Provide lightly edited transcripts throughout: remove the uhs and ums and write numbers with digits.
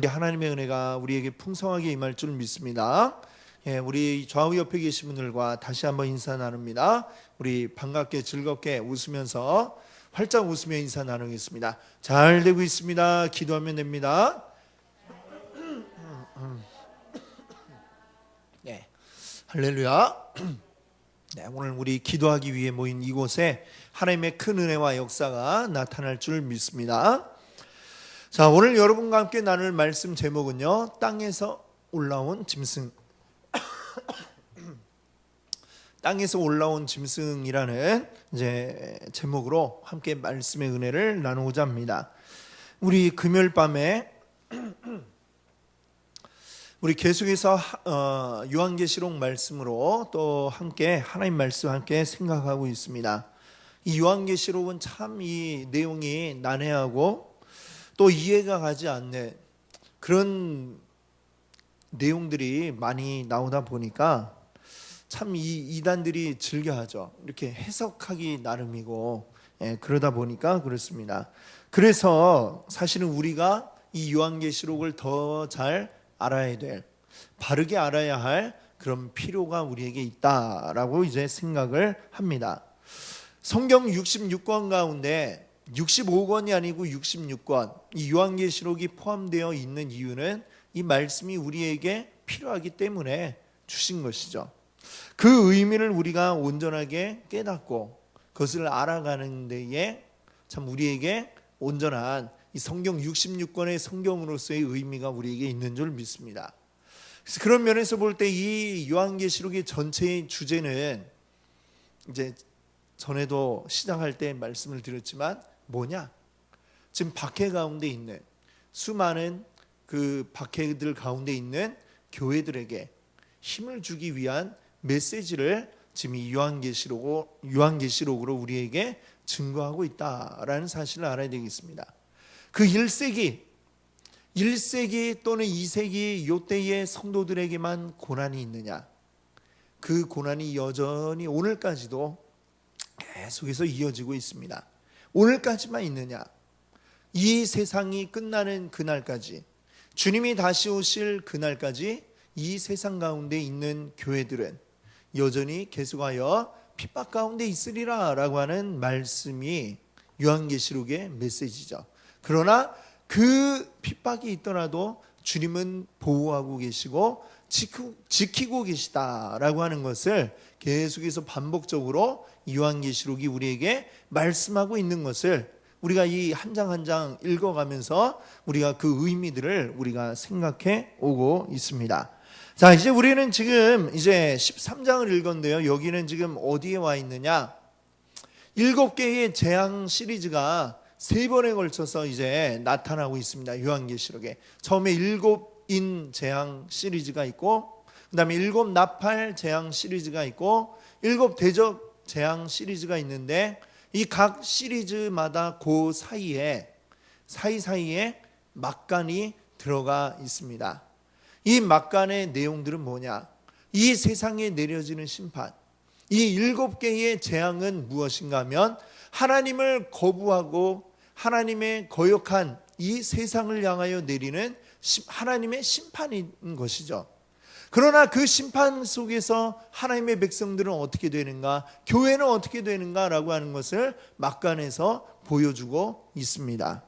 우리 하나님의 은혜가 우리에게 풍성하게 임할 줄 믿습니다. 우리 좌우 옆에 계신 분들과 다시 한번 인사 나눕니다. 우리 반갑게 즐겁게 웃으면서 활짝 웃으며 인사 나누겠습니다. 잘 되고 있습니다. 기도하면 됩니다. 네, 할렐루야. 네, 오늘 우리 기도하기 위해 모인 이곳에 하나님의 큰 은혜와 역사가 나타날 줄 믿습니다. 자, 오늘 여러분과 함께 나눌 말씀 제목은요, 땅에서 올라온 짐승. 땅에서 올라온 짐승이라는 이제 제목으로 함께 말씀의 은혜를 나누고자 합니다. 우리 금요일 밤에 우리 계속해서 요한계시록 말씀으로 또 함께 하나님 말씀 함께 생각하고 있습니다. 이 요한계시록은 참 이 내용이 난해하고 또 이해가 가지 않는 그런 내용들이 많이 나오다 보니까 참 이 이단들이 즐겨하죠. 이렇게 해석하기 나름이고, 그러다 보니까 그렇습니다. 그래서 사실은 우리가 이 요한계시록을 더 잘 알아야 될, 바르게 알아야 할 그런 필요가 우리에게 있다라고 이제 생각을 합니다. 성경 66권 가운데 65권이 아니고 66권, 이 요한계시록이 포함되어 있는 이유는 이 말씀이 우리에게 필요하기 때문에 주신 것이죠. 그 의미를 우리가 온전하게 깨닫고 그것을 알아가는 데에 참 우리에게 온전한 이 성경 66권의 성경으로서의 의미가 우리에게 있는 줄 믿습니다. 그래서 그런 면에서 볼 때 이 요한계시록의 전체의 주제는 이제 전에도 시작할 때 말씀을 드렸지만 뭐냐? 지금 박해 가운데 있는 수많은 그 박해들 가운데 있는 교회들에게 힘을 주기 위한 메시지를 지금 이 요한계시록으로 우리에게 증거하고 있다라는 사실을 알아야 되겠습니다. 그 1세기 또는 2세기 요때의 성도들에게만 고난이 있느냐? 그 고난이 여전히 오늘까지도 계속해서 이어지고 있습니다. 오늘까지만 있느냐? 이 세상이 끝나는 그날까지, 주님이 다시 오실 그날까지 이 세상 가운데 있는 교회들은 여전히 계속하여 핍박 가운데 있으리라 라고 하는 말씀이 요한계시록의 메시지죠. 그러나 그 핍박이 있더라도 주님은 보호하고 계시고 지키고 계시다라고 하는 것을 계속해서 반복적으로 요한계시록이 우리에게 말씀하고 있는 것을 우리가 이 한 장 한 장 읽어가면서 우리가 그 의미들을 우리가 생각해 오고 있습니다. 자, 이제 우리는 지금 이제 13장을 읽었는데요. 여기는 지금 어디에 와 있느냐? 7개의 재앙 시리즈가 3번에 걸쳐서 이제 나타나고 있습니다. 요한계시록에. 처음에 7인 재앙 시리즈가 있고, 그 다음에 7 나팔 재앙 시리즈가 있고, 7 대접 재앙 시리즈가 있는데, 이 각 시리즈마다 그 사이사이에 막간이 들어가 있습니다. 이 막간의 내용들은 뭐냐? 이 세상에 내려지는 심판, 이 7개의 재앙은 무엇인가 하면 하나님을 거부하고 하나님의 거역한 이 세상을 향하여 내리는 하나님의 심판인 것이죠. 그러나 그 심판 속에서 하나님의 백성들은 어떻게 되는가, 교회는 어떻게 되는가라고 하는 것을 막간에서 보여주고 있습니다.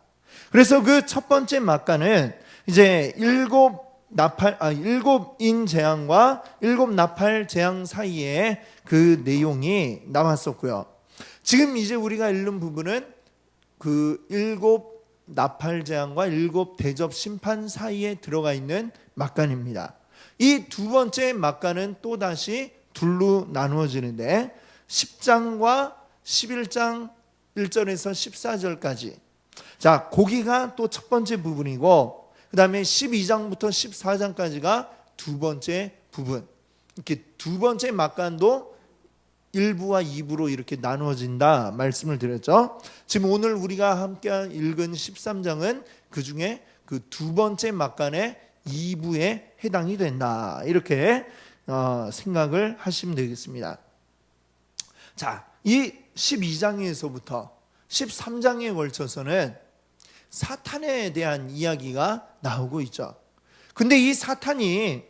그래서 그 첫 번째 막간은 이제 7인 재앙과 7 나팔 재앙 사이에 그 내용이 나왔었고요. 지금 이제 우리가 읽는 부분은 그 7 나팔 재앙과 7 대접 심판 사이에 들어가 있는 막간입니다. 이 두 번째 막간은 또다시 둘로 나누어지는데 10장과 11장 1절에서 14절까지, 자, 거기가 또 첫 번째 부분이고, 그 다음에 12장부터 14장까지가 두 번째 부분. 이렇게 두 번째 막간도 1부와 2부로 이렇게 나누어진다 말씀을 드렸죠. 지금 오늘 우리가 함께 읽은 13장은 그 중에 그 두 번째 막간의 2부에 해당이 된다, 이렇게 생각을 하시면 되겠습니다. 자, 이 12장에서부터 13장에 걸쳐서는 사탄에 대한 이야기가 나오고 있죠. 근데 이 사탄이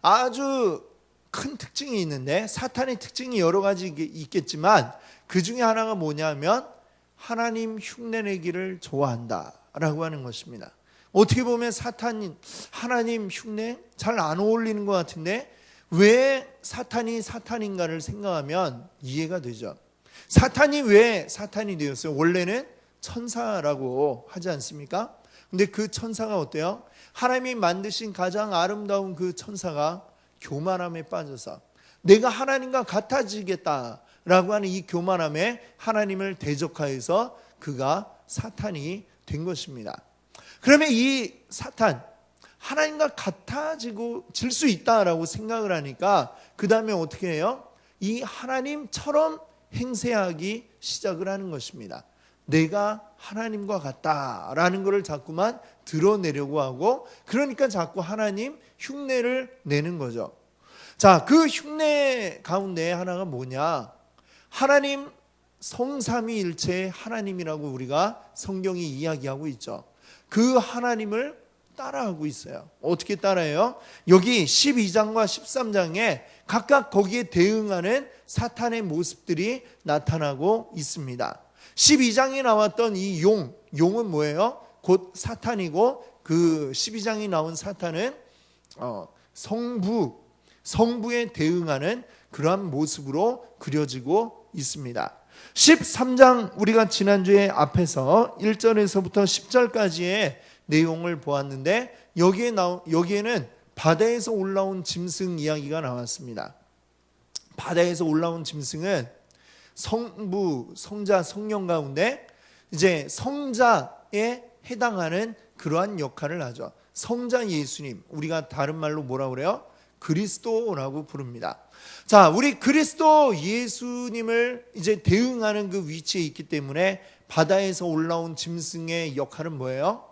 아주 큰 특징이 있는데, 사탄의 특징이 여러 가지 있겠지만 그 중에 하나가 뭐냐면 하나님 흉내내기를 좋아한다라고 하는 것입니다. 어떻게 보면 사탄이 하나님 흉내 잘 안 어울리는 것 같은데 왜 사탄이 사탄인가를 생각하면 이해가 되죠. 사탄이 왜 사탄이 되었어요? 원래는 천사라고 하지 않습니까? 근데 그 천사가 어때요? 하나님이 만드신 가장 아름다운 그 천사가 교만함에 빠져서 내가 하나님과 같아지겠다라고 하는 이 교만함에 하나님을 대적하여서 그가 사탄이 된 것입니다. 그러면 이 사탄, 하나님과 같아지고 질 수 있다라고 생각을 하니까 그 다음에 어떻게 해요? 이 하나님처럼 행세하기 시작을 하는 것입니다. 내가 하나님과 같다라는 것을 자꾸만 드러내려고 하고, 그러니까 자꾸 하나님 흉내를 내는 거죠. 자, 그 흉내 가운데 하나가 뭐냐? 하나님 성삼위일체 하나님이라고 우리가 성경이 이야기하고 있죠. 그 하나님을 따라하고 있어요. 어떻게 따라해요? 여기 12장과 13장에 각각 거기에 대응하는 사탄의 모습들이 나타나고 있습니다. 12장에 나왔던 이 용은 뭐예요? 곧 사탄이고, 그 12장에 나온 사탄은 성부에 대응하는 그러한 모습으로 그려지고 있습니다. 13장 우리가 지난주에 앞에서 1절에서부터 10절까지의 내용을 보았는데 여기에는 바다에서 올라온 짐승 이야기가 나왔습니다. 바다에서 올라온 짐승은 성부, 성자, 성령 가운데 이제 성자에 해당하는 그러한 역할을 하죠. 성자 예수님, 우리가 다른 말로 뭐라 그래요? 그리스도라고 부릅니다. 자, 우리 그리스도 예수님을 이제 대응하는 그 위치에 있기 때문에 바다에서 올라온 짐승의 역할은 뭐예요?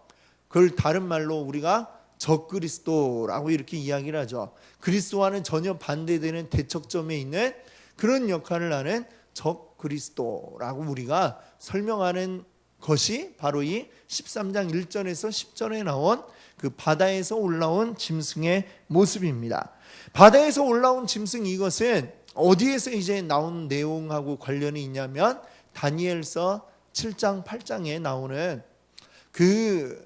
그걸 다른 말로 우리가 적그리스도라고 이렇게 이야기를 하죠. 그리스도와는 전혀 반대되는 대척점에 있는 그런 역할을 하는 적그리스도라고 우리가 설명하는 것이 바로 이 13장 1절에서 10절에 나온 그 바다에서 올라온 짐승의 모습입니다. 바다에서 올라온 짐승, 이것은 어디에서 이제 나온 내용하고 관련이 있냐면 다니엘서 7장 8장에 나오는 그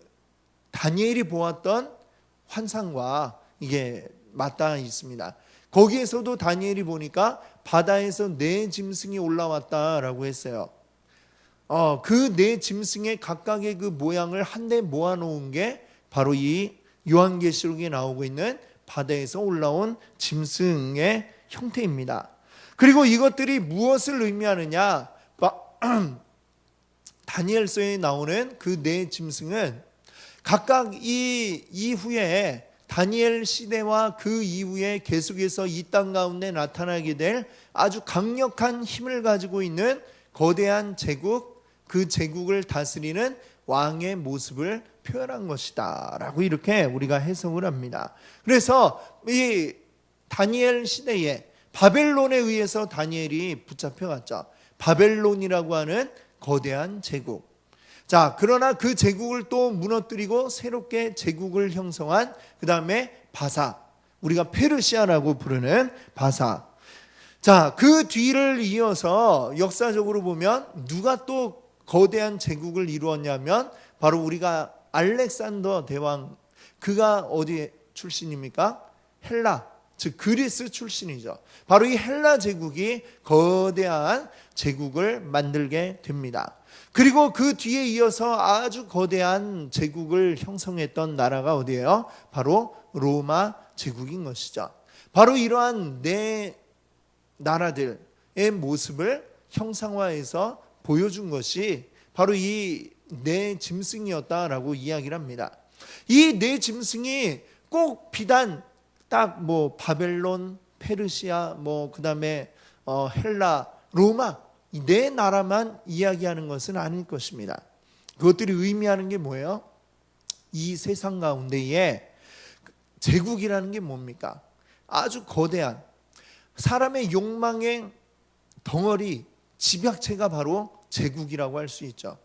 다니엘이 보았던 환상과 이게 맞닿아 있습니다. 거기에서도 다니엘이 보니까 바다에서 네 짐승이 올라왔다라고 했어요. 그 네 짐승의 각각의 그 모양을 한데 모아놓은 게 바로 이 요한계시록에 나오고 있는 바다에서 올라온 짐승의 형태입니다. 그리고 이것들이 무엇을 의미하느냐? 다니엘서에 나오는 그 네 짐승은 각각 이 이후에 다니엘 시대와 그 이후에 계속해서 이 땅 가운데 나타나게 될 아주 강력한 힘을 가지고 있는 거대한 제국, 그 제국을 다스리는 왕의 모습을 표현한 것이다 라고 이렇게 우리가 해석을 합니다. 그래서 이 다니엘 시대에 바벨론에 의해서 다니엘이 붙잡혀갔죠. 바벨론이라고 하는 거대한 제국. 자, 그러나 그 제국을 또 무너뜨리고 새롭게 제국을 형성한 그 다음에 바사, 우리가 페르시아라고 부르는 바사. 자, 그 뒤를 이어서 역사적으로 보면 누가 또 거대한 제국을 이루었냐면 바로 우리가 알렉산더 대왕, 그가 어디 출신입니까? 헬라, 즉 그리스 출신이죠. 바로 이 헬라 제국이 거대한 제국을 만들게 됩니다. 그리고 그 뒤에 이어서 아주 거대한 제국을 형성했던 나라가 어디예요? 바로 로마 제국인 것이죠. 바로 이러한 네 나라들의 모습을 형상화해서 보여준 것이 바로 이 네 짐승이었다라고 이야기를 합니다. 이 네 짐승이 꼭 비단 딱 뭐 바벨론, 페르시아, 뭐 그다음에 헬라, 로마 이 네 나라만 이야기하는 것은 아닐 것입니다. 그것들이 의미하는 게 뭐예요? 이 세상 가운데에 제국이라는 게 뭡니까? 아주 거대한 사람의 욕망의 덩어리, 집약체가 바로 제국이라고 할 수 있죠.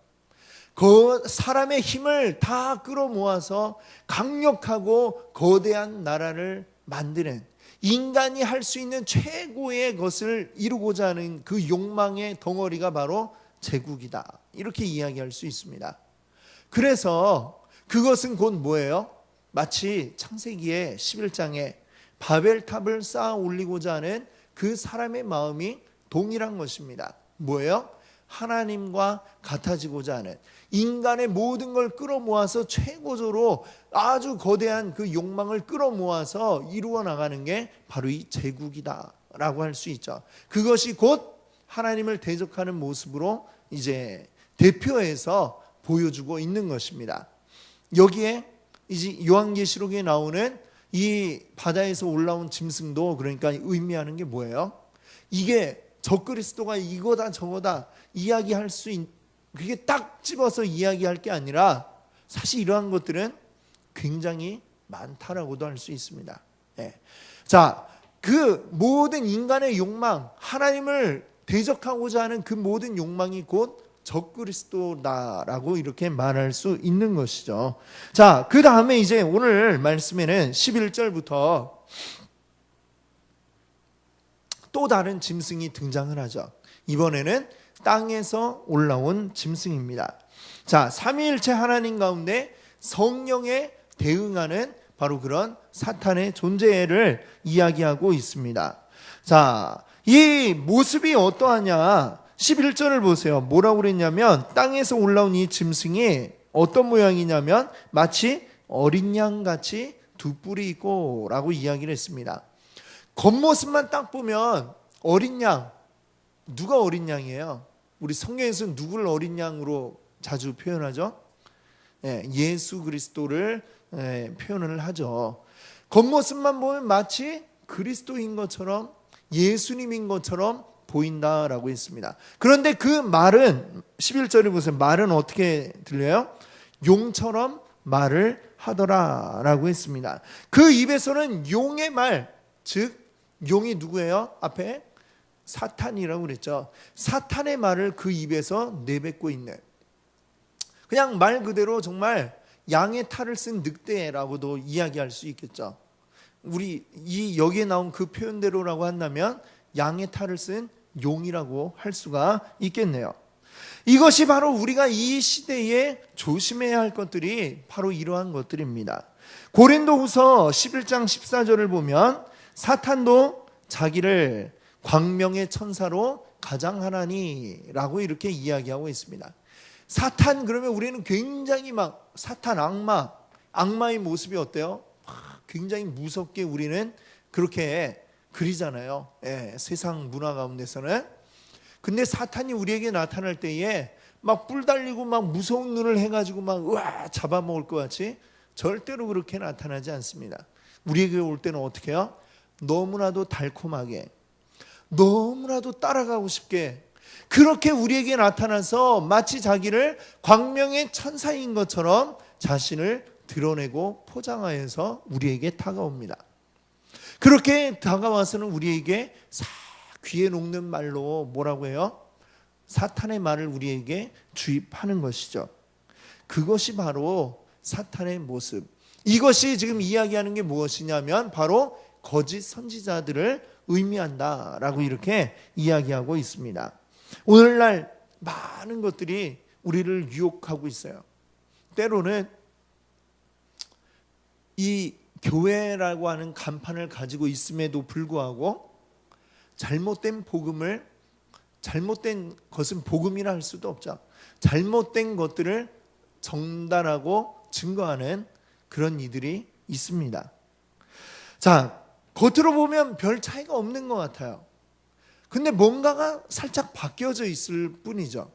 그 사람의 힘을 다 끌어모아서 강력하고 거대한 나라를 만드는, 인간이 할 수 있는 최고의 것을 이루고자 하는 그 욕망의 덩어리가 바로 제국이다. 이렇게 이야기할 수 있습니다. 그래서 그것은 곧 뭐예요? 마치 창세기의 11장에 바벨탑을 쌓아 올리고자 하는 그 사람의 마음이 동일한 것입니다. 뭐예요? 하나님과 같아지고자 하는, 인간의 모든 걸 끌어모아서 최고조로 아주 거대한 그 욕망을 끌어모아서 이루어 나가는 게 바로 이 제국이다 라고 할 수 있죠. 그것이 곧 하나님을 대적하는 모습으로 이제 대표해서 보여주고 있는 것입니다. 여기에 이제 요한계시록에 나오는 이 바다에서 올라온 짐승도 그러니까 의미하는 게 뭐예요? 이게 적그리스도가 이거다 저거다 이야기할 수 그게 딱 집어서 이야기할 게 아니라 사실 이러한 것들은 굉장히 많다라고도 할 수 있습니다. 네. 자, 그 모든 인간의 욕망, 하나님을 대적하고자 하는 그 모든 욕망이 곧 적그리스도다라고 이렇게 말할 수 있는 것이죠. 자, 그 다음에 이제 오늘 말씀에는 11절부터 또 다른 짐승이 등장을 하죠. 이번에는 땅에서 올라온 짐승입니다. 자, 삼위일체 하나님 가운데 성령에 대응하는 바로 그런 사탄의 존재를 이야기하고 있습니다. 자, 이 모습이 어떠하냐? 11절을 보세요. 뭐라고 그랬냐면 땅에서 올라온 이 짐승이 어떤 모양이냐면 마치 어린 양같이 두 뿔이 있고 라고 이야기를 했습니다. 겉모습만 딱 보면 어린 양, 누가 어린 양이에요? 우리 성경에서는 누구를 어린 양으로 자주 표현하죠? 예수 그리스도를 표현을 하죠. 겉모습만 보면 마치 그리스도인 것처럼 예수님인 것처럼 보인다라고 했습니다. 그런데 그 말은 11절에 보세요. 말은 어떻게 들려요? 용처럼 말을 하더라라고 했습니다. 그 입에서는 용의 말, 즉 용이 누구예요? 앞에 사탄이라고 그랬죠. 사탄의 말을 그 입에서 내뱉고 있는, 그냥 말 그대로 정말 양의 탈을 쓴 늑대라고도 이야기할 수 있겠죠. 우리 이 여기에 나온 그 표현대로라고 한다면 양의 탈을 쓴 용이라고 할 수가 있겠네요. 이것이 바로 우리가 이 시대에 조심해야 할 것들이 바로 이러한 것들입니다. 고린도후서 11장 14절을 보면 사탄도 자기를 광명의 천사로 가장하나니라고 이렇게 이야기하고 있습니다. 사탄 그러면 우리는 굉장히 막 사탄 악마의 모습이 어때요? 굉장히 무섭게 우리는 그렇게 그리잖아요. 세상 문화 가운데서는. 근데 사탄이 우리에게 나타날 때에 막 뿔 달리고 막 무서운 눈을 해가지고 막 우와 잡아먹을 것 같이 절대로 그렇게 나타나지 않습니다. 우리에게 올 때는 어떻게 해요? 너무나도 달콤하게, 너무나도 따라가고 싶게 그렇게 우리에게 나타나서 마치 자기를 광명의 천사인 것처럼 자신을 드러내고 포장하여서 우리에게 다가옵니다. 그렇게 다가와서는 우리에게 싹 귀에 녹는 말로 뭐라고 해요? 사탄의 말을 우리에게 주입하는 것이죠. 그것이 바로 사탄의 모습. 이것이 지금 이야기하는 게 무엇이냐면 바로 거짓 선지자들을 의미한다라고 이렇게 이야기하고 있습니다. 오늘날 많은 것들이 우리를 유혹하고 있어요. 때로는 이 교회라고 하는 간판을 가지고 있음에도 불구하고 잘못된 것은 복음이라 할 수도 없죠. 잘못된 것들을 전달하고 증거하는 그런 이들이 있습니다. 자, 겉으로 보면 별 차이가 없는 것 같아요. 근데 뭔가가 살짝 바뀌어져 있을 뿐이죠.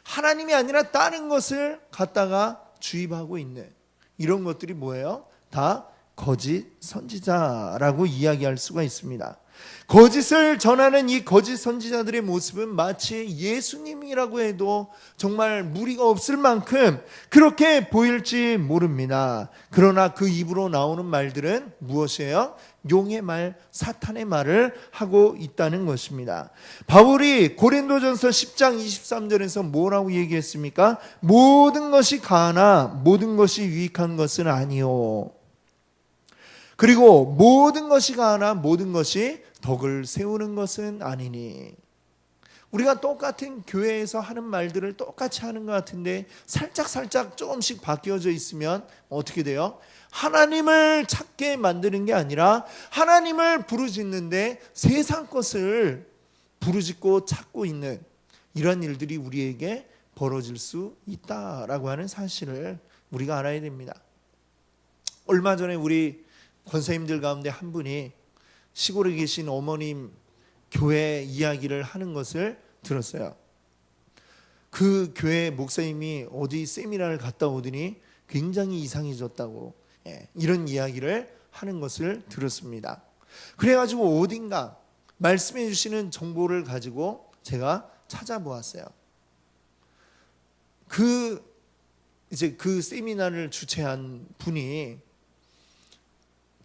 하나님이 아니라 다른 것을 갖다가 주입하고 있는 이런 것들이 뭐예요? 다 거짓 선지자라고 이야기할 수가 있습니다. 거짓을 전하는 이 거짓 선지자들의 모습은 마치 예수님이라고 해도 정말 무리가 없을 만큼 그렇게 보일지 모릅니다. 그러나 그 입으로 나오는 말들은 무엇이에요? 용의 말, 사탄의 말을 하고 있다는 것입니다. 바울이 고린도전서 10장 23절에서 뭐라고 얘기했습니까? 모든 것이 가하나 모든 것이 유익한 것은 아니요. 그리고 모든 것이 가하나 모든 것이 덕을 세우는 것은 아니니. 우리가 똑같은 교회에서 하는 말들을 똑같이 하는 것 같은데 살짝 조금씩 바뀌어져 있으면 어떻게 돼요? 하나님을 찾게 만드는 게 아니라 하나님을 부르짖는데 세상 것을 부르짖고 찾고 있는 이런 일들이 우리에게 벌어질 수 있다라고 하는 사실을 우리가 알아야 됩니다. 얼마 전에 우리 권사님들 가운데 한 분이 시골에 계신 어머님 교회 이야기를 하는 것을 들었어요. 그 교회 목사님이 어디 세미나를 갔다 오더니 굉장히 이상해졌다고 이런 이야기를 하는 것을 들었습니다. 그래가지고 어딘가 말씀해 주시는 정보를 가지고 제가 찾아보았어요. 그 세미나를 주최한 분이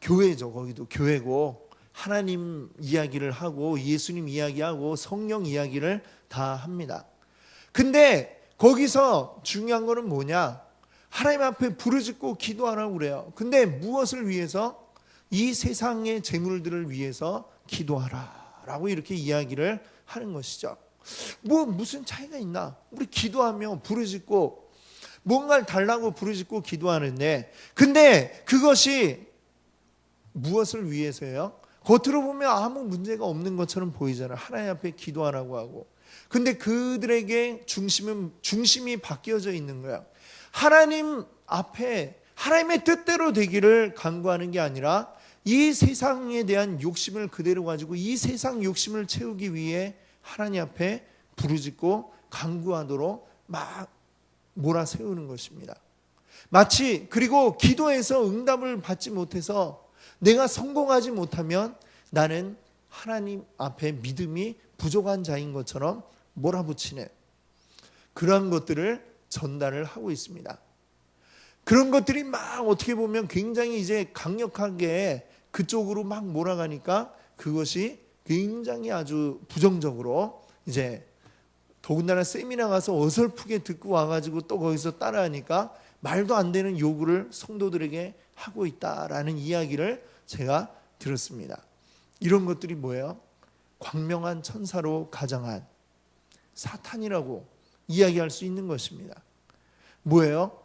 교회죠. 거기도 교회고 하나님 이야기를 하고 예수님 이야기하고 성령 이야기를 다 합니다. 근데 거기서 중요한 거는 뭐냐? 하나님 앞에 부르짖고 기도하라고 그래요. 근데 무엇을 위해서? 이 세상의 재물들을 위해서 기도하라라고 이렇게 이야기를 하는 것이죠. 무슨 차이가 있나? 우리 기도하며 부르짖고 뭔가를 달라고 부르짖고 기도하는데 근데 그것이 무엇을 위해서요? 겉으로 보면 아무 문제가 없는 것처럼 보이잖아요. 하나님 앞에 기도하라고 하고. 근데 그들에게 중심이 바뀌어져 있는 거야. 하나님 앞에 하나님의 뜻대로 되기를 간구하는 게 아니라 이 세상에 대한 욕심을 그대로 가지고 이 세상 욕심을 채우기 위해 하나님 앞에 부르짖고 간구하도록 막 몰아세우는 것입니다. 마치 그리고 기도해서 응답을 받지 못해서 내가 성공하지 못하면 나는 하나님 앞에 믿음이 부족한 자인 것처럼 몰아붙이는 그런 것들을 전달을 하고 있습니다. 그런 것들이 막 어떻게 보면 굉장히 이제 강력하게 그쪽으로 막 몰아가니까 그것이 굉장히 아주 부정적으로 이제 더군다나 세미나 가서 어설프게 듣고 와가지고 또 거기서 따라하니까 말도 안 되는 요구를 성도들에게 하고 있다라는 이야기를 제가 들었습니다. 이런 것들이 뭐예요? 광명한 천사로 가장한 사탄이라고 이야기할 수 있는 것입니다. 뭐예요?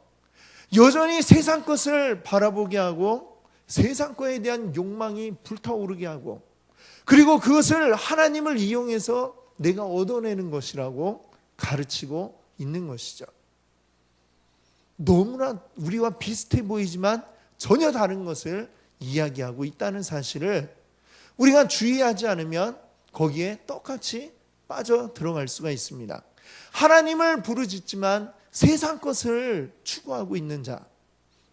여전히 세상 것을 바라보게 하고 세상 것에 대한 욕망이 불타오르게 하고 그리고 그것을 하나님을 이용해서 내가 얻어내는 것이라고 가르치고 있는 것이죠. 너무나 우리와 비슷해 보이지만 전혀 다른 것을 이야기하고 있다는 사실을 우리가 주의하지 않으면 거기에 똑같이 빠져 들어갈 수가 있습니다. 하나님을 부르짖지만 세상 것을 추구하고 있는 자,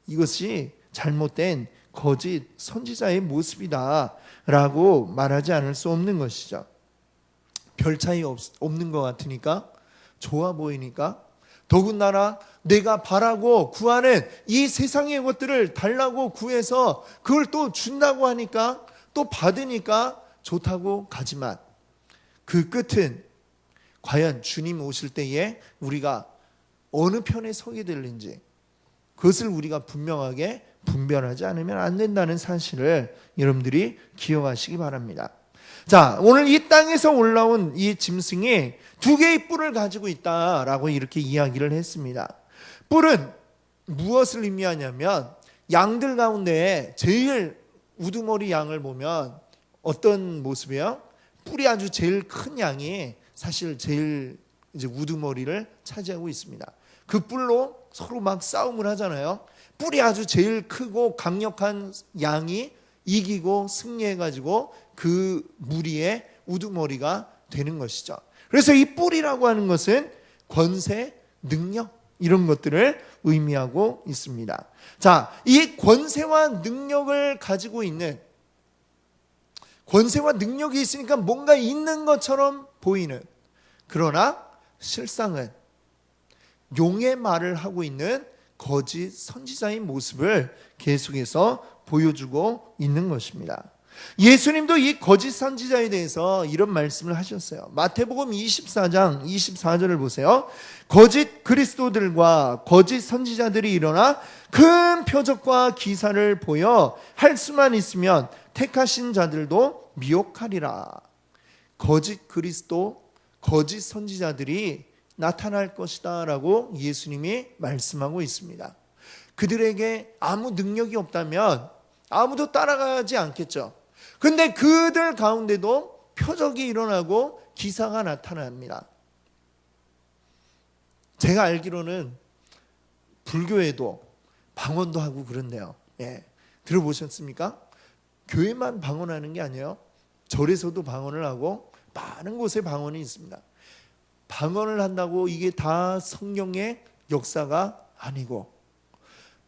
이것이 잘못된 거짓 선지자의 모습이다라고 말하지 않을 수 없는 것이죠. 별 차이 없는 것 같으니까 좋아 보이니까 더군다나 내가 바라고 구하는 이 세상의 것들을 달라고 구해서 그걸 또 준다고 하니까 또 받으니까 좋다고 가지만 그 끝은 과연 주님 오실 때에 우리가 어느 편에 서게 될는지 그것을 우리가 분명하게 분별하지 않으면 안 된다는 사실을 여러분들이 기억하시기 바랍니다. 자, 오늘 이 땅에서 올라온 이 짐승이 두 개의 뿔을 가지고 있다라고 이렇게 이야기를 했습니다. 뿔은 무엇을 의미하냐면 양들 가운데 제일 우두머리 양을 보면 어떤 모습이에요? 뿔이 아주 제일 큰 양이 사실 제일 이제 우두머리를 차지하고 있습니다. 그 뿔로 서로 막 싸움을 하잖아요. 뿔이 아주 제일 크고 강력한 양이 이기고 승리해가지고 그 무리의 우두머리가 되는 것이죠. 그래서 이 뿔이라고 하는 것은 권세, 능력 이런 것들을 의미하고 있습니다. 자, 이 권세와 능력을 가지고 있는 권세와 능력이 있으니까 뭔가 있는 것처럼 보이는, 그러나 실상은 용의 말을 하고 있는 거짓 선지자의 모습을 계속해서 보여주고 있는 것입니다. 예수님도 이 거짓 선지자에 대해서 이런 말씀을 하셨어요. 마태복음 24장 24절을 보세요. 거짓 그리스도들과 거짓 선지자들이 일어나 큰 표적과 기사를 보여 할 수만 있으면 택하신 자들도 미혹하리라. 거짓 그리스도, 거짓 선지자들이 나타날 것이다 라고 예수님이 말씀하고 있습니다. 그들에게 아무 능력이 없다면 아무도 따라가지 않겠죠. 근데 그들 가운데도 표적이 일어나고 기사가 나타납니다. 제가 알기로는 불교에도 방언도 하고 그런데요. 예, 들어보셨습니까? 교회만 방언하는 게 아니에요. 절에서도 방언을 하고 많은 곳에 방언이 있습니다. 방언을 한다고 이게 다 성령의 역사가 아니고,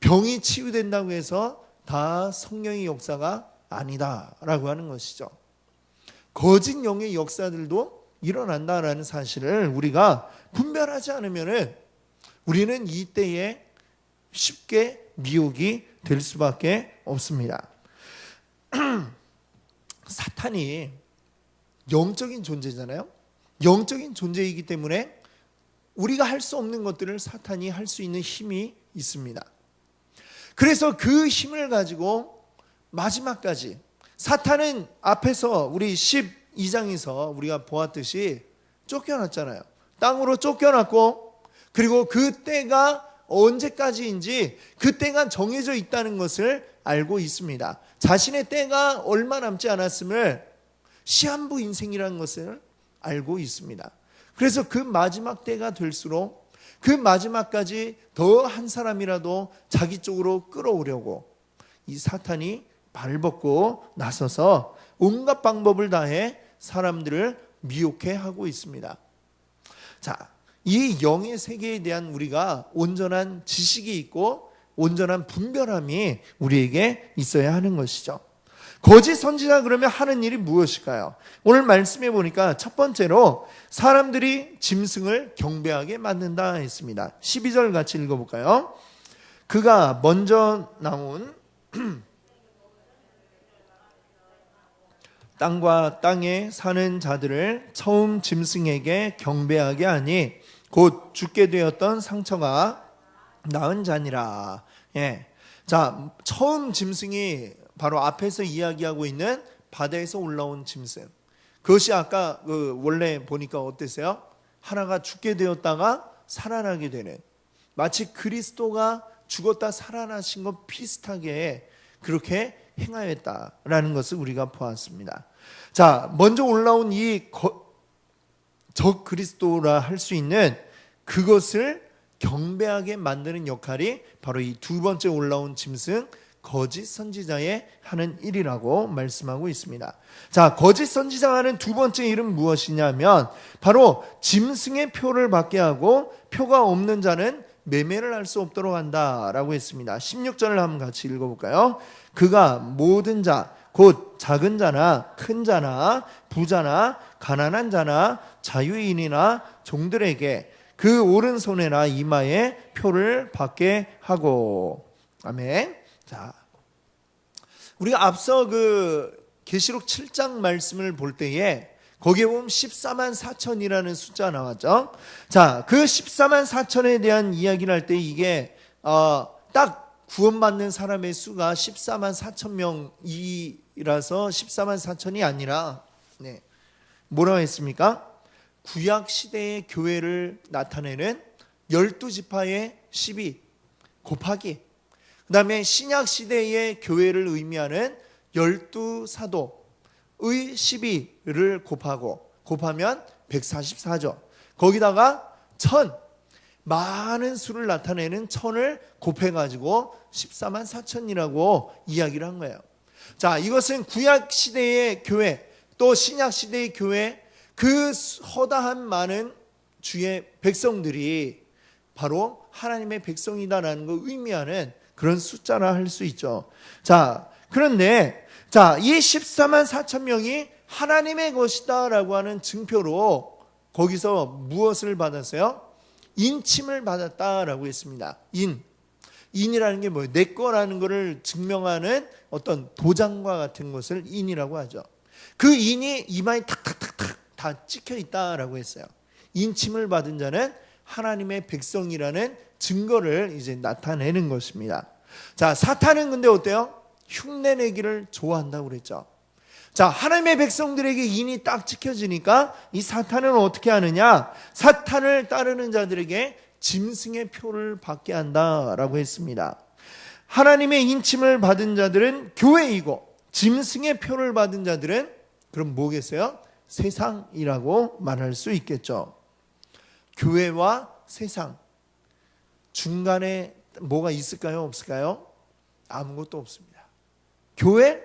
병이 치유된다고 해서 다 성령의 역사가 아니다라고 하는 것이죠. 거짓 영의 역사들도 일어난다라는 사실을 우리가 분별하지 않으면 우리는 이 때에 쉽게 미혹이 될 수밖에 없습니다. 사탄이 영적인 존재잖아요. 영적인 존재이기 때문에 우리가 할 수 없는 것들을 사탄이 할 수 있는 힘이 있습니다. 그래서 그 힘을 가지고 마지막까지, 사탄은 앞에서 우리 12장에서 우리가 보았듯이 쫓겨났잖아요. 땅으로 쫓겨났고, 그리고 그 때가 언제까지인지 그 때가 정해져 있다는 것을 알고 있습니다. 자신의 때가 얼마 남지 않았음을 시한부 인생이라는 것을 알고 있습니다. 그래서 그 마지막 때가 될수록 그 마지막까지 더 한 사람이라도 자기 쪽으로 끌어오려고 이 사탄이 발벗고 나서서 온갖 방법을 다해 사람들을 미혹해 하고 있습니다. 자, 이 영의 세계에 대한 우리가 온전한 지식이 있고 온전한 분별함이 우리에게 있어야 하는 것이죠. 거짓 선지자 그러면 하는 일이 무엇일까요? 오늘 말씀해 보니까 첫 번째로 사람들이 짐승을 경배하게 만든다 했습니다. 12절 같이 읽어볼까요? 그가 먼저 나온 땅과 땅에 사는 자들을 처음 짐승에게 경배하게 하니 곧 죽게 되었던 상처가 나은 자니라. 예. 자, 처음 짐승이 바로 앞에서 이야기하고 있는 바다에서 올라온 짐승. 그것이 아까 원래 보니까 어땠어요? 하나가 죽게 되었다가 살아나게 되는, 마치 그리스도가 죽었다 살아나신 것 비슷하게 그렇게 행하였다라는 것을 우리가 보았습니다. 자, 먼저 올라온 이 적 그리스도라 할 수 있는 그것을 경배하게 만드는 역할이 바로 이 두 번째 올라온 짐승 거짓 선지자의 하는 일이라고 말씀하고 있습니다. 자, 거짓 선지자가 하는 두 번째 일은 무엇이냐면 바로 짐승의 표를 받게 하고 표가 없는 자는 매매를 할 수 없도록 한다라고 했습니다. 16절을 한번 같이 읽어볼까요? 그가 모든 자, 곧 작은 자나 큰 자나 부자나 가난한 자나 자유인이나 종들에게 그 오른손에나 이마에 표를 받게 하고. 아멘. 자, 우리가 앞서 계시록 7장 말씀을 볼 때에 거기에 보면 14만 4천이라는 숫자 나왔죠. 자, 그 14만 4천에 대한 이야기를 할 때 이게 딱 구원받는 사람의 수가 14만 4천 명이라서 14만 4천이 아니라 뭐라고 했습니까? 구약 시대의 교회를 나타내는 12지파의 12 곱하기, 그 다음에 신약 시대의 교회를 의미하는 12사도의 12를 곱하면 144죠. 거기다가 1000, 많은 수를 나타내는 1000을 곱해가지고 14만 4천이라고 이야기를 한 거예요. 자, 이것은 구약 시대의 교회, 또 신약 시대의 교회, 그 허다한 많은 주의 백성들이 바로 하나님의 백성이다라는 걸 의미하는 그런 숫자라 할 수 있죠. 자, 그런데 자, 이 14만 4천 명이 하나님의 것이다 라고 하는 증표로 거기서 무엇을 받았어요? 인침을 받았다라고 했습니다. 인이라는 게 뭐예요? 내 거라는 것을 증명하는 어떤 도장과 같은 것을 인이라고 하죠. 그 인이 이마에 탁탁탁탁 다 찍혀 있다라고 했어요. 인침을 받은 자는 하나님의 백성이라는 증거를 이제 나타내는 것입니다. 자, 사탄은 근데 어때요? 흉내내기를 좋아한다고 그랬죠. 자, 하나님의 백성들에게 인이 딱 찍혀지니까 이 사탄은 어떻게 하느냐? 사탄을 따르는 자들에게 짐승의 표를 받게 한다라고 했습니다. 하나님의 인침을 받은 자들은 교회이고 짐승의 표를 받은 자들은 그럼 뭐겠어요? 세상이라고 말할 수 있겠죠. 교회와 세상 중간에 뭐가 있을까요? 없을까요? 아무것도 없습니다. 교회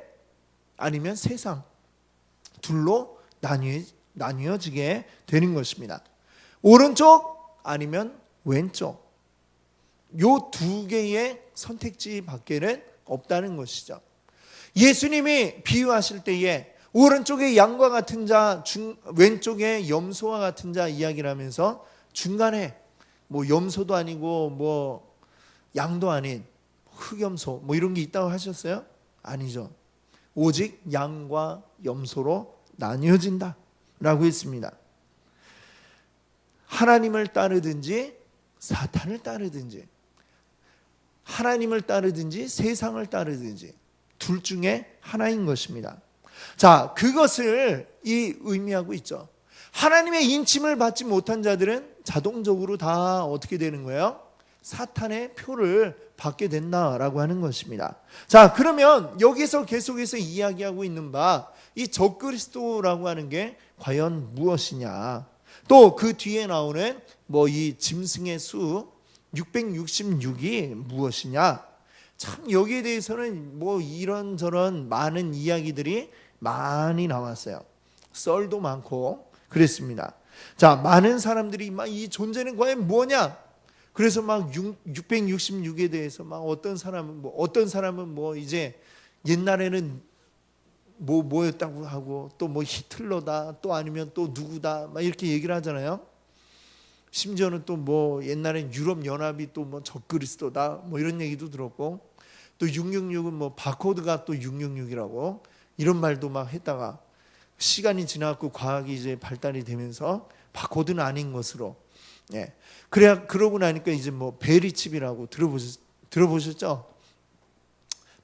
아니면 세상 둘로 나뉘어지게 되는 것입니다. 오른쪽 아니면 왼쪽 요 두 개의 선택지 밖에는 없다는 것이죠. 예수님이 비유하실 때에 오른쪽에 양과 같은 자, 왼쪽에 염소와 같은 자 이야기를 하면서 중간에 뭐 염소도 아니고 뭐 양도 아닌 흑염소 뭐 이런 게 있다고 하셨어요? 아니죠. 오직 양과 염소로 나뉘어진다 라고 했습니다. 하나님을 따르든지 사탄을 따르든지 하나님을 따르든지 세상을 따르든지 둘 중에 하나인 것입니다. 자, 그것을 의미하고 있죠. 하나님의 인침을 받지 못한 자들은 자동적으로 다 어떻게 되는 거예요? 사탄의 표를 받게 된다라고 하는 것입니다. 자, 그러면 여기서 계속해서 이야기하고 있는 바 이 적그리스도라고 하는 게 과연 무엇이냐? 또 그 뒤에 나오는 뭐 이 짐승의 수 666이 무엇이냐? 참 여기에 대해서는 뭐 이런저런 많은 이야기들이 많이 나왔어요. 썰도 많고 그랬습니다. 자, 많은 사람들이 막 이 존재는 과연 뭐냐? 그래서 막 666에 대해서 막 어떤 사람은 뭐 이제 옛날에는 뭐였다고 하고 또 뭐 히틀러다 또 아니면 또 누구다 막 이렇게 얘기를 하잖아요. 심지어는 또 뭐 옛날엔 유럽 연합이 또 뭐 적그리스도다 뭐 이런 얘기도 들었고 또 666은 뭐 바코드가 또 666이라고 이런 말도 막 했다가 시간이 지나고 과학이 이제 발달이 되면서 바코드는 아닌 것으로 그러고 나니까 이제 뭐 베리칩이라고 들어보셨죠?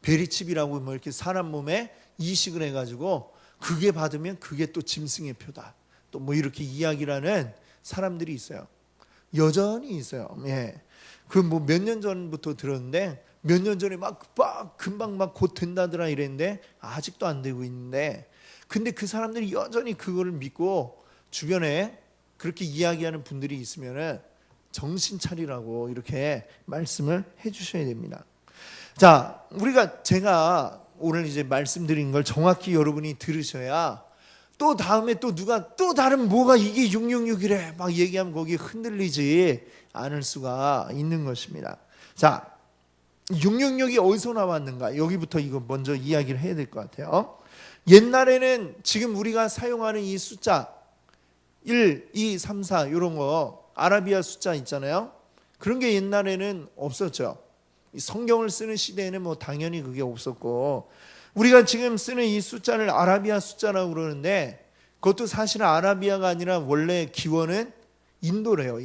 베리칩이라고 뭐 이렇게 사람 몸에 이식을 해가지고 그게 받으면 그게 또 짐승의 표다. 또 뭐 이렇게 이야기를 하는 사람들이 있어요. 여전히 있어요. 그 뭐 몇 년 전부터 들었는데 몇 년 전에 막 금방 막 곧 된다더라 이랬는데 아직도 안 되고 있는데 근데 그 사람들이 여전히 그거를 믿고 주변에 그렇게 이야기하는 분들이 있으면은 정신 차리라고 이렇게 말씀을 해 주셔야 됩니다. 자, 제가 오늘 이제 말씀드린 걸 정확히 여러분이 들으셔야 또 다음에 또 누가 또 다른 뭐가 이게 666이래 막 얘기하면 거기에 흔들리지 않을 수가 있는 것입니다. 자, 666이 어디서 나왔는가? 여기부터 이거 먼저 이야기를 해야 될 것 같아요. 옛날에는 지금 우리가 사용하는 이 숫자 1, 2, 3, 4 이런 거 아라비아 숫자 있잖아요. 그런 게 옛날에는 없었죠. 성경을 쓰는 시대에는 뭐 당연히 그게 없었고 우리가 지금 쓰는 이 숫자를 아라비아 숫자라고 그러는데 그것도 사실은 아라비아가 아니라 원래 기원은 인도래요.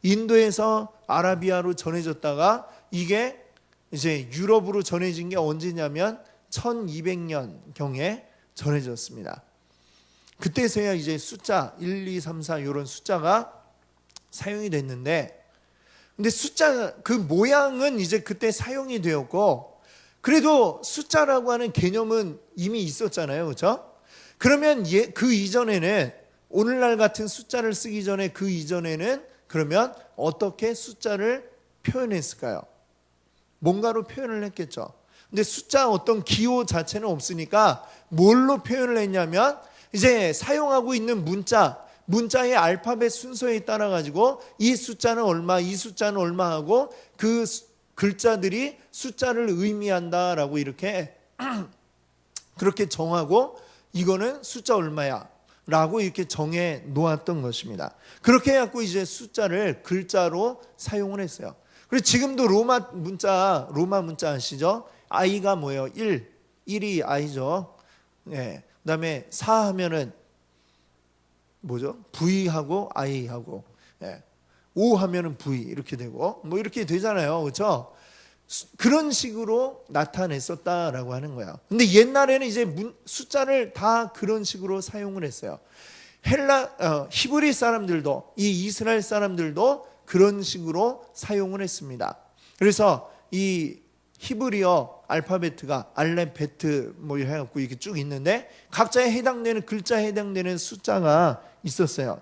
인도에서 아라비아로 전해졌다가 이게 이제 유럽으로 전해진 게 언제냐면 1200년경에 전해졌습니다. 그때서야 이제 숫자 1, 2, 3, 4 이런 숫자가 사용이 됐는데 근데 숫자 그 모양은 이제 그때 사용이 되었고 그래도 숫자라고 하는 개념은 이미 있었잖아요. 그렇죠? 그러면 그 이전에는 오늘날 같은 숫자를 쓰기 전에 그 이전에는 그러면 어떻게 숫자를 표현했을까요? 뭔가로 표현을 했겠죠. 근데 숫자 어떤 기호 자체는 없으니까 뭘로 표현을 했냐면 이제 사용하고 있는 문자의 알파벳 순서에 따라 가지고 이 숫자는 얼마, 이 숫자는 얼마 하고 그 글자들이 숫자를 의미한다라고 이렇게 그렇게 정하고 이거는 숫자 얼마야 라고 이렇게 정해 놓았던 것입니다. 그렇게 해갖고 이제 숫자를 글자로 사용을 했어요. 그리고 지금도 로마 문자 아시죠? I가 뭐예요? 1이 I죠. 예. 그다음에 4 하면은 뭐죠? V하고 I하고, 예. 5 하면은 V 이렇게 되고 뭐 이렇게 되잖아요. 그렇죠? 그런 식으로 나타냈었다라고 하는 거야. 근데 옛날에는 이제 숫자를 다 그런 식으로 사용을 했어요. 히브리 사람들도, 이 이스라엘 사람들도 그런 식으로 사용을 했습니다. 그래서 이 히브리어 알파베트가 알레베트 뭐 해갖고 이렇게 쭉 있는데 각자에 해당되는 글자에 해당되는 숫자가 있었어요.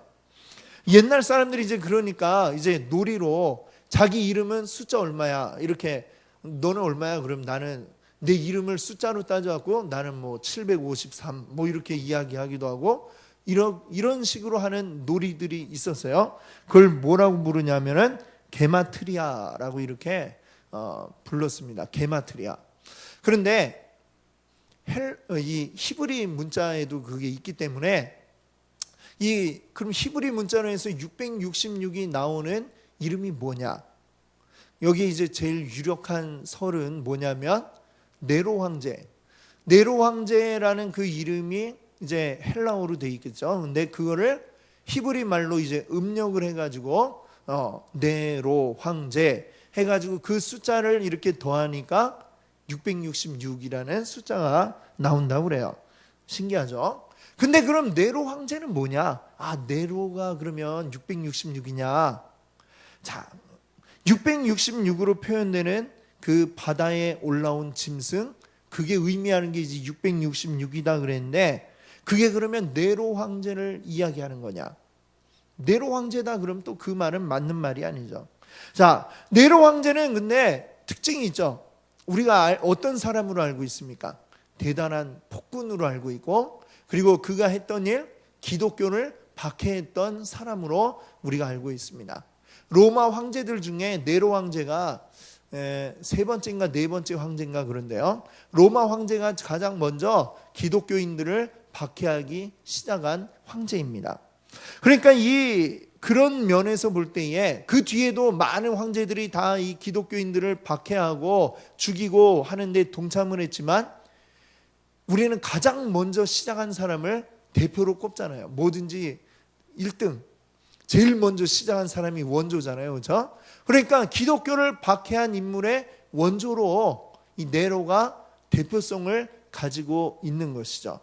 옛날 사람들이 이제 그러니까 이제 놀이로 자기 이름은 숫자 얼마야 이렇게, 너는 얼마야? 그럼 나는 내 이름을 숫자로 따져갖고 나는 뭐 753 뭐 이렇게 이야기하기도 하고 이런 식으로 하는 놀이들이 있었어요. 그걸 뭐라고 부르냐면은 게마트리아라고 이렇게 불렀습니다. 게마트리아. 그런데 이 히브리 문자에도 그게 있기 때문에 그럼 히브리 문자로 해서 666이 나오는 이름이 뭐냐? 여기 이제 제일 유력한 설은 뭐냐면 네로 황제. 네로 황제라는 그 이름이 이제 헬라어로 돼 있겠죠. 근데 그거를 히브리 말로 이제 음력을 해가지고 네로 황제 해가지고 그 숫자를 이렇게 더하니까 666이라는 숫자가 나온다고 그래요. 신기하죠? 근데 그럼 네로 황제는 뭐냐? 네로가 그러면 666이냐? 자, 666으로 표현되는 그 바다에 올라온 짐승, 그게 의미하는 게 이제 666이다 그랬는데, 그게 그러면 네로 황제를 이야기하는 거냐? 네로 황제다 그럼 또 그 말은 맞는 말이 아니죠. 자, 네로 황제는 근데 특징이 있죠. 우리가 어떤 사람으로 알고 있습니까? 대단한 폭군으로 알고 있고, 그리고 그가 했던 일, 기독교를 박해했던 사람으로 우리가 알고 있습니다. 로마 황제들 중에 네로 황제가 세 번째인가 네 번째 황제인가 그런데요. 로마 황제가 가장 먼저 기독교인들을 박해하기 시작한 황제입니다. 그러니까 그런 면에서 볼 때에 그 뒤에도 많은 황제들이 다 이 기독교인들을 박해하고 죽이고 하는데 동참을 했지만 우리는 가장 먼저 시작한 사람을 대표로 꼽잖아요. 뭐든지 1등, 제일 먼저 시작한 사람이 원조잖아요. 그렇죠? 그러니까 기독교를 박해한 인물의 원조로 이 네로가 대표성을 가지고 있는 것이죠.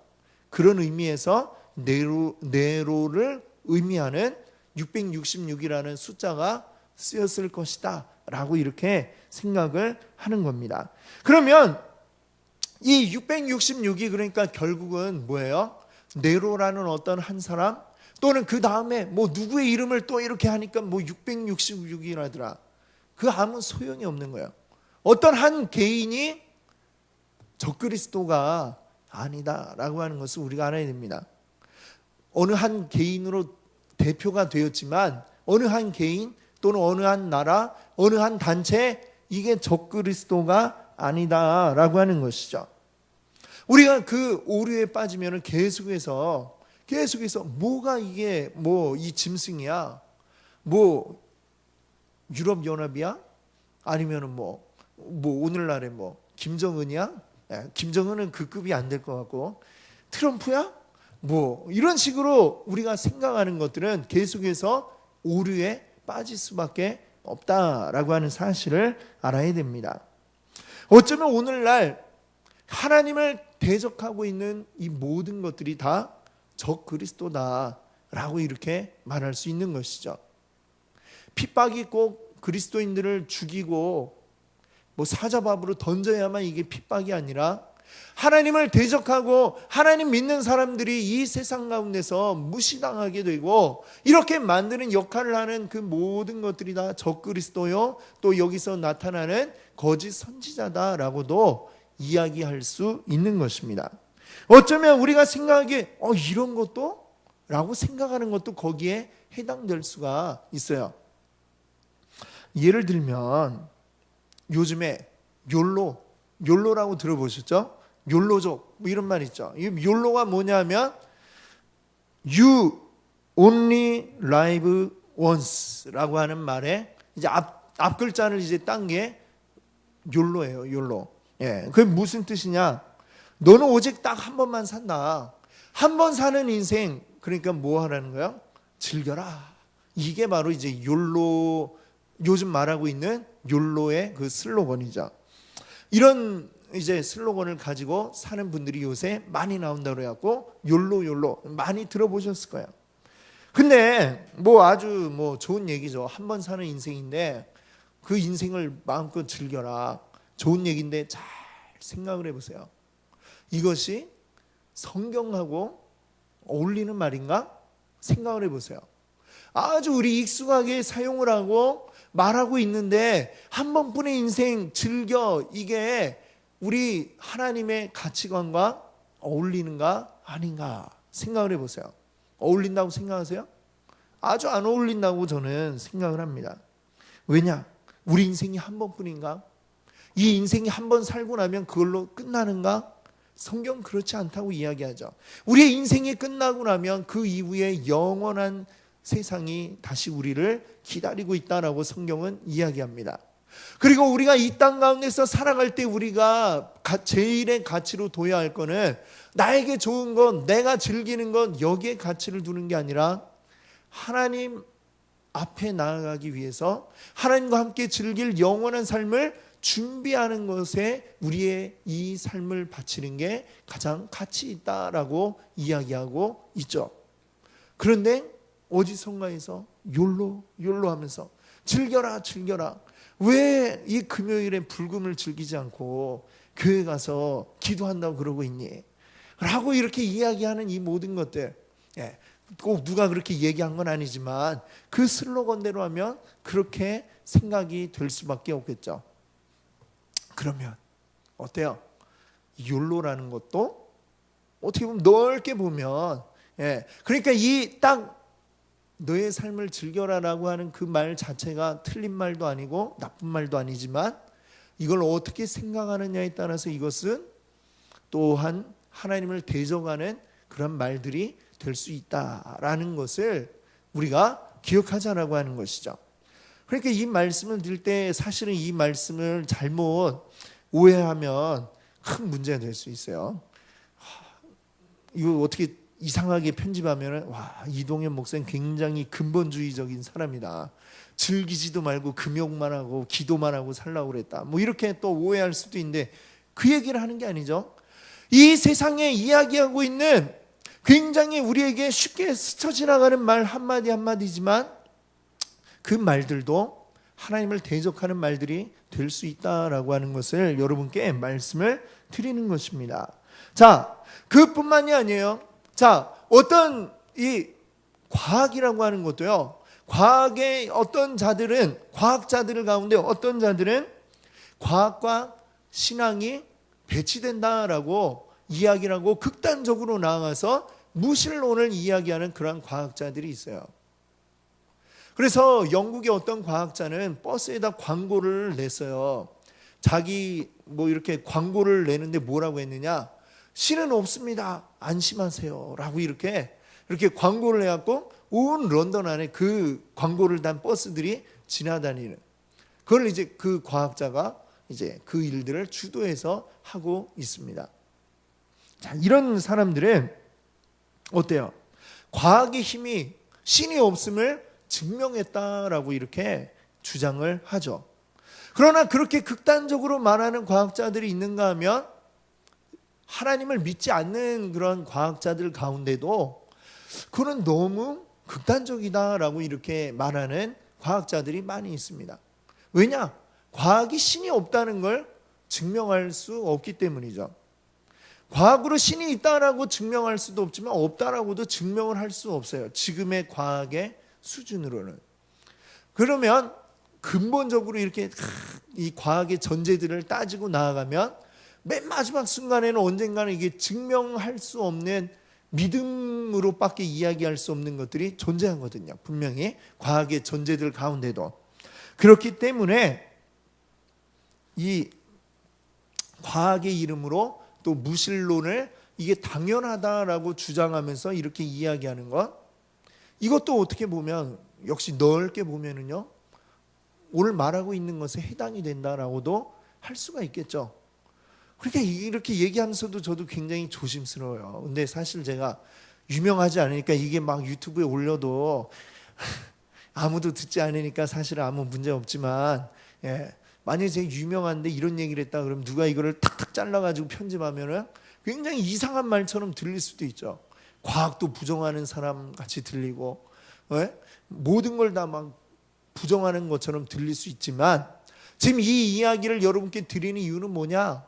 그런 의미에서 네로를 의미하는 666이라는 숫자가 쓰였을 것이다 라고 이렇게 생각을 하는 겁니다. 그러면 이 666이 그러니까 결국은 뭐예요? 네로라는 어떤 한 사람, 또는 그 다음에 뭐 누구의 이름을 또 이렇게 하니까 뭐 666이라더라. 그 아무 소용이 없는 거예요. 어떤 한 개인이 적그리스도가 아니다라고 하는 것을 우리가 알아야 됩니다. 어느 한 개인으로 대표가 되었지만 어느 한 개인 또는 어느 한 나라, 어느 한 단체, 이게 적그리스도가 아니다라고 하는 것이죠. 우리가 그 오류에 빠지면 계속해서 뭐가 이게 뭐 이 짐승이야, 뭐 유럽 연합이야, 아니면은 뭐 오늘날에 뭐 김정은이야? 김정은은 그 급이 안 될 것 같고, 트럼프야? 뭐 이런 식으로 우리가 생각하는 것들은 계속해서 오류에 빠질 수밖에 없다라고 하는 사실을 알아야 됩니다. 어쩌면 오늘날 하나님을 대적하고 있는 이 모든 것들이 다 적그리스도다라고 이렇게 말할 수 있는 것이죠. 핍박이 꼭 그리스도인들을 죽이고 뭐 사자밥으로 던져야만 이게 핍박이 아니라, 하나님을 대적하고 하나님 믿는 사람들이 이 세상 가운데서 무시당하게 되고 이렇게 만드는 역할을 하는 그 모든 것들이 다 적그리스도요, 또 여기서 나타나는 거짓 선지자다라고도 이야기할 수 있는 것입니다. 어쩌면 우리가 생각하기에 이런 것도? 라고 생각하는 것도 거기에 해당될 수가 있어요. 예를 들면 요즘에 욜로라고 들어보셨죠? 욜로족 뭐 이런 말 있죠. 이 욜로가 뭐냐면 You only live once라고 하는 말에 이제 앞 글자를 이제 딴 게 욜로예요. 욜로. 예, 그게 무슨 뜻이냐? 너는 오직 딱 한 번만 산다. 한 번 사는 인생, 그러니까 뭐 하라는 거야? 즐겨라. 이게 바로 이제 욜로, 요즘 말하고 있는 욜로의 그 슬로건이죠. 이런 이제 슬로건을 가지고 사는 분들이 요새 많이 나온다고 그래갖고 욜로 많이 들어보셨을 거예요. 근데 뭐 아주 뭐 좋은 얘기죠. 한 번 사는 인생인데 그 인생을 마음껏 즐겨라. 좋은 얘기인데 잘 생각을 해보세요. 이것이 성경하고 어울리는 말인가? 생각을 해보세요. 아주 우리 익숙하게 사용을 하고 말하고 있는데 한 번뿐의 인생 즐겨, 이게 우리 하나님의 가치관과 어울리는가 아닌가 생각을 해보세요. 어울린다고 생각하세요? 아주 안 어울린다고 저는 생각을 합니다. 왜냐? 우리 인생이 한 번뿐인가? 이 인생이 한 번 살고 나면 그걸로 끝나는가? 성경은 그렇지 않다고 이야기하죠. 우리의 인생이 끝나고 나면 그 이후에 영원한 세상이 다시 우리를 기다리고 있다라고 성경은 이야기합니다. 그리고 우리가 이 땅 가운데서 살아갈 때 우리가 제일의 가치로 둬야 할 거는 나에게 좋은 건, 내가 즐기는 건 여기에 가치를 두는 게 아니라 하나님 앞에 나아가기 위해서 하나님과 함께 즐길 영원한 삶을 준비하는 것에 우리의 이 삶을 바치는 게 가장 가치 있다라고 이야기하고 있죠. 그런데 어디선가에서 욜로 하면서 즐겨라. 왜 이 금요일에 불금을 즐기지 않고 교회 가서 기도한다고 그러고 있니? 라고 이렇게 이야기하는 이 모든 것들, 꼭 누가 그렇게 얘기한 건 아니지만 그 슬로건대로 하면 그렇게 생각이 될 수밖에 없겠죠. 그러면 어때요? 욜로라는 것도 어떻게 보면 넓게 보면, 그러니까 이 딱 너의 삶을 즐겨라라고 하는 그 말 자체가 틀린 말도 아니고 나쁜 말도 아니지만 이걸 어떻게 생각하느냐에 따라서 이것은 또한 하나님을 대적하는 그런 말들이 될 수 있다라는 것을 우리가 기억하자라고 하는 것이죠. 그러니까 이 말씀을 들을 때 사실은 이 말씀을 잘못 오해하면 큰 문제가 될 수 있어요. 이거 어떻게 이상하게 편집하면 이동현 목사는 굉장히 근본주의적인 사람이다. 즐기지도 말고 금욕만 하고 기도만 하고 살라고 그랬다. 뭐 이렇게 또 오해할 수도 있는데 그 얘기를 하는 게 아니죠. 이 세상에 이야기하고 있는 굉장히 우리에게 쉽게 스쳐 지나가는 말 한마디 한마디지만 그 말들도 하나님을 대적하는 말들이 될 수 있다라고 하는 것을 여러분께 말씀을 드리는 것입니다. 자, 그뿐만이 아니에요. 자, 어떤 이 과학이라고 하는 것도요. 과학의 어떤 자들은, 과학자들 가운데 어떤 자들은 과학과 신앙이 배치된다라고 이야기를 하고 극단적으로 나아가서 무신론을 이야기하는 그런 과학자들이 있어요. 그래서 영국의 어떤 과학자는 버스에다 광고를 냈어요. 자기 뭐 이렇게 광고를 내는데 뭐라고 했느냐? 신은 없습니다. 안심하세요. 라고 이렇게 광고를 해갖고 온 런던 안에 그 광고를 단 버스들이 지나다니는, 그걸 이제 그 과학자가 이제 그 일들을 주도해서 하고 있습니다. 자, 이런 사람들은 어때요? 과학의 힘이 신이 없음을 증명했다라고 이렇게 주장을 하죠. 그러나 그렇게 극단적으로 말하는 과학자들이 있는가 하면 하나님을 믿지 않는 그런 과학자들 가운데도 그건 너무 극단적이다라고 이렇게 말하는 과학자들이 많이 있습니다. 왜냐? 과학이 신이 없다는 걸 증명할 수 없기 때문이죠. 과학으로 신이 있다라고 증명할 수도 없지만 없다라고도 증명을 할 수 없어요. 지금의 과학의 수준으로는. 그러면 근본적으로 이렇게 이 과학의 전제들을 따지고 나아가면 맨 마지막 순간에는 언젠가는 이게 증명할 수 없는 믿음으로밖에 이야기할 수 없는 것들이 존재하거든요. 분명히 과학의 전제들 가운데도. 그렇기 때문에 이 과학의 이름으로 또 무신론을 이게 당연하다라고 주장하면서 이렇게 이야기하는 것, 이것도 어떻게 보면 역시 넓게 보면은요, 오늘 말하고 있는 것에 해당이 된다라고도 할 수가 있겠죠. 그러니까 이렇게 얘기하면서도 저도 굉장히 조심스러워요. 근데 사실 제가 유명하지 않으니까 이게 막 유튜브에 올려도 아무도 듣지 않으니까 사실 아무 문제 없지만, 만약에 제가 유명한데 이런 얘기를 했다 그러면 누가 이거를 탁탁 잘라가지고 편집하면은 굉장히 이상한 말처럼 들릴 수도 있죠. 과학도 부정하는 사람 같이 들리고, 모든 걸 다 막 부정하는 것처럼 들릴 수 있지만, 지금 이 이야기를 여러분께 드리는 이유는 뭐냐?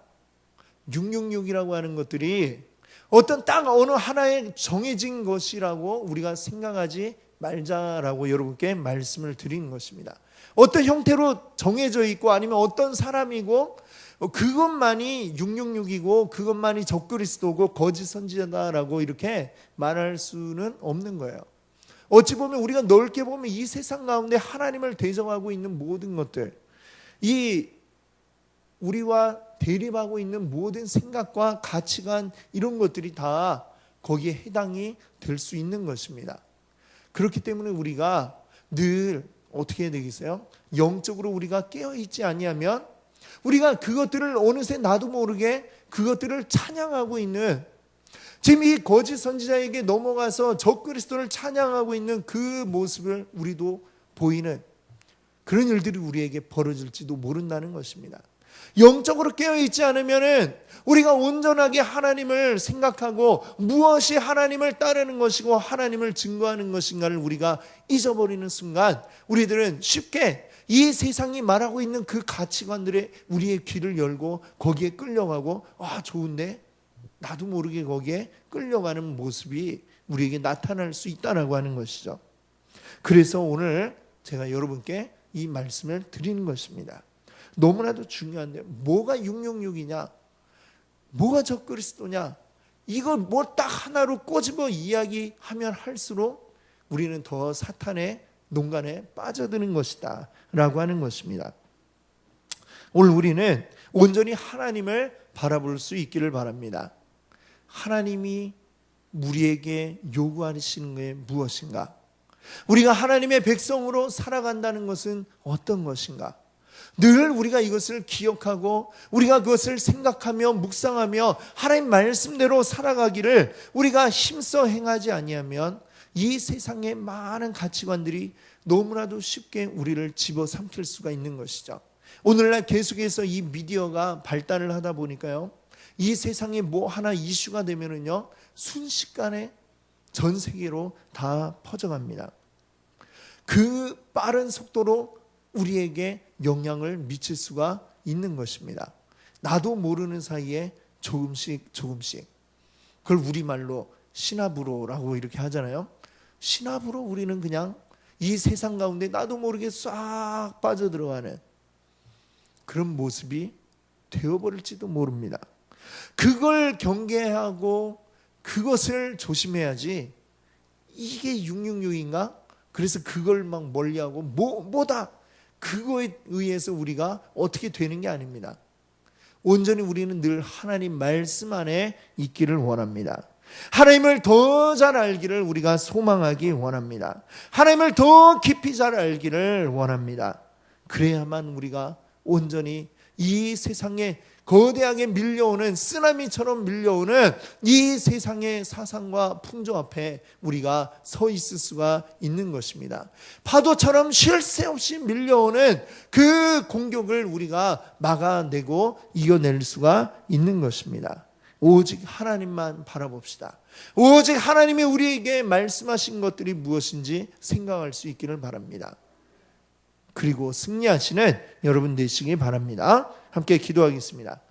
666이라고 하는 것들이 어떤 딱 어느 하나의 정해진 것이라고 우리가 생각하지 말자라고 여러분께 말씀을 드리는 것입니다. 어떤 형태로 정해져 있고 아니면 어떤 사람이고 그것만이 666이고 그것만이 적그리스도고 거짓 선지자다라고 이렇게 말할 수는 없는 거예요. 어찌 보면 우리가 넓게 보면 이 세상 가운데 하나님을 대적하고 있는 모든 것들, 이 우리와 대립하고 있는 모든 생각과 가치관, 이런 것들이 다 거기에 해당이 될 수 있는 것입니다. 그렇기 때문에 우리가 늘 어떻게 해야 되겠어요? 영적으로 우리가 깨어있지 아니하면 우리가 그것들을 어느새 나도 모르게 그것들을 찬양하고 있는, 지금 이 거짓 선지자에게 넘어가서 적그리스도를 찬양하고 있는 그 모습을 우리도 보이는 그런 일들이 우리에게 벌어질지도 모른다는 것입니다. 영적으로 깨어있지 않으면 우리가 온전하게 하나님을 생각하고 무엇이 하나님을 따르는 것이고 하나님을 증거하는 것인가를 우리가 잊어버리는 순간 우리들은 쉽게 이 세상이 말하고 있는 그 가치관들에 우리의 귀를 열고 거기에 끌려가고, 좋은데 나도 모르게 거기에 끌려가는 모습이 우리에게 나타날 수 있다라고 하는 것이죠. 그래서 오늘 제가 여러분께 이 말씀을 드리는 것입니다. 너무나도 중요한데, 뭐가 666이냐, 뭐가 적그리스도냐, 이거 뭐 딱 하나로 꼬집어 이야기하면 할수록 우리는 더 사탄의 농간에 빠져드는 것이다 라고 하는 것입니다. 오늘 우리는 온전히 하나님을 바라볼 수 있기를 바랍니다. 하나님이 우리에게 요구하시는 게 무엇인가? 우리가 하나님의 백성으로 살아간다는 것은 어떤 것인가? 늘 우리가 이것을 기억하고 우리가 그것을 생각하며 묵상하며 하나님 말씀대로 살아가기를 우리가 힘써 행하지 아니하면 이 세상의 많은 가치관들이 너무나도 쉽게 우리를 집어삼킬 수가 있는 것이죠. 오늘날 계속해서 이 미디어가 발달을 하다 보니까요, 이 세상에 뭐 하나 이슈가 되면은요, 순식간에 전 세계로 다 퍼져갑니다. 그 빠른 속도로 우리에게 영향을 미칠 수가 있는 것입니다. 나도 모르는 사이에 조금씩 그걸 우리말로 시나브로라고 이렇게 하잖아요. 시나브로 우리는 그냥 이 세상 가운데 나도 모르게 싹 빠져들어가는 그런 모습이 되어버릴지도 모릅니다. 그걸 경계하고 그것을 조심해야지, 이게 666인가? 그래서 그걸 막 멀리하고 뭐다? 그거에 의해서 우리가 어떻게 되는 게 아닙니다. 온전히 우리는 늘 하나님 말씀 안에 있기를 원합니다. 하나님을 더 잘 알기를 우리가 소망하기 원합니다. 하나님을 더 깊이 잘 알기를 원합니다. 그래야만 우리가 온전히 이 세상에 거대하게 밀려오는, 쓰나미처럼 밀려오는 이 세상의 사상과 풍조 앞에 우리가 서 있을 수가 있는 것입니다. 파도처럼 쉴 새 없이 밀려오는 그 공격을 우리가 막아내고 이겨낼 수가 있는 것입니다. 오직 하나님만 바라봅시다. 오직 하나님이 우리에게 말씀하신 것들이 무엇인지 생각할 수 있기를 바랍니다. 그리고 승리하시는 여러분 되시기 바랍니다. 함께 기도하겠습니다.